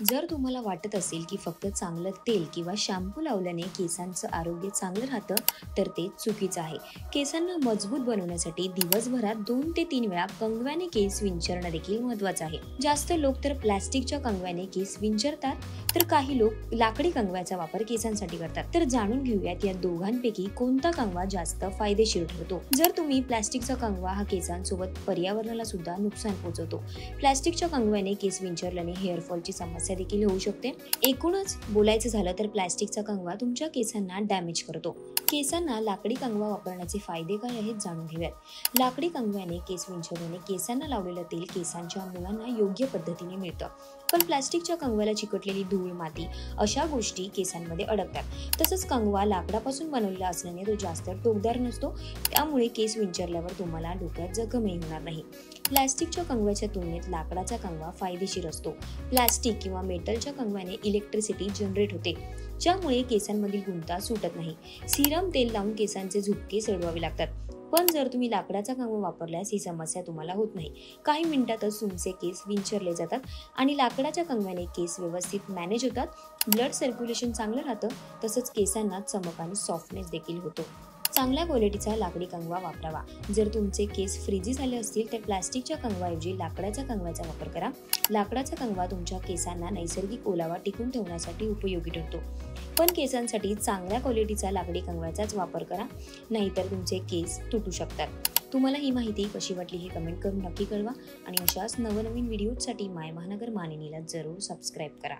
जर तुम्हाला वाटत असेल की फक्त चांगलं तेल किंवा शॅम्पू लावल्याने केसांचं आरोग्य चांगलं राहतं, तर ते चुकीचं आहे. केसांना मजबूत बनवण्यासाठी दिवसभरात 2 ते 3 वेळा कंगव्याने केस विंचरणं देखील महत्त्वाचं आहे. जास्त लोक तर प्लॅस्टिकच्या कंगव्याने केस विंचरतात, तर काही लोक लाकडी कंगव्याचा वापर केसांसाठी करतात. तर जाणून घेऊयात या दोघांपैकी कोणता कंगवा जास्त फायदेशीर ठरतो. जर तुम्ही प्लॅस्टिकचा कंगवा हा केसांसोबत पर्यावरणाला सुद्धा नुकसान पोहोचवतो. प्लॅस्टिकच्या कंगव्याने केस विंचरल्याने हेअरफॉलची समस्या देखील होऊ शकते. एकूणच बोलायचं झालं तर प्लॅस्टिकचा कंगवा तुमच्या केसांना डॅमेज करतो. केसांना लाकडी कंगवा वापरण्याचे फायदे काय आहेत जाणून घेऊयात. लाकडी कंगव्याने केस विंचरल्याने केसांना लावलेलं तेल केसांच्या मुळांना योग्य पद्धतीने मिळतं. पण प्लॅस्टिकच्या कंगव्याला चिकटलेली धूळ, माती अशा गोष्टी केसांमध्ये अडकतात. तसंच कंगवा लाकडापासून बनवलेला असल्याने तो जास्त टोकदार नसतो, त्यामुळे केस विंचरल्यावर तुम्हाला डोक्यात जखमही होणार नाही. प्लॅस्टिकच्या कंगव्याच्या तुलनेत लाकडाचा कंगवा फायदेशीर असतो. प्लॅस्टिक किंवा मेटलच्या कंगव्याने इलेक्ट्रिसिटी जनरेट होते, ज्यामुळे केसांमधील गुंता सुटत नाही. सिरम तेल लावून केसांचे झुपके सोडवावे लागतात. पण जर तुम्ही लाकडाचा कंगवा वापरल्यास ही समस्या तुम्हाला होत नाही. काही मिनिटातच तुमचे केस विंचरले जातात आणि लाकडाच्या कंगव्याने केस व्यवस्थित मॅनेज होतात. ब्लड सर्क्युलेशन चांगलं राहतं, तसंच केसांना चमक आणि सॉफ्टनेस देखील होतो. चांगल्या क्वालिटीचा लाकडी कंगवा वापरावा. जर तुमचे केस फ्रिजी झाले असतील तर प्लॅस्टिकच्या कंगवाऐवजी लाकडाच्या कंगव्याचा वापर करा. लाकडाचा कंगवा तुमच्या केसांना नैसर्गिक ओलावा टिकून ठेवण्यासाठी उपयोगी ठरतो. पण केसांसाठी चांगल्या क्वालिटीचा लाकडी कंगव्याचाच वापर करा, नाहीतर तुमचे केस तुटू शकतात. तुम्हाला ही माहिती कशी वाटली हे कमेंट करून नक्की कळवा आणि अशाच नवनवीन व्हिडिओसाठी माय महानगर मानिनीला जरूर सबस्क्राईब करा.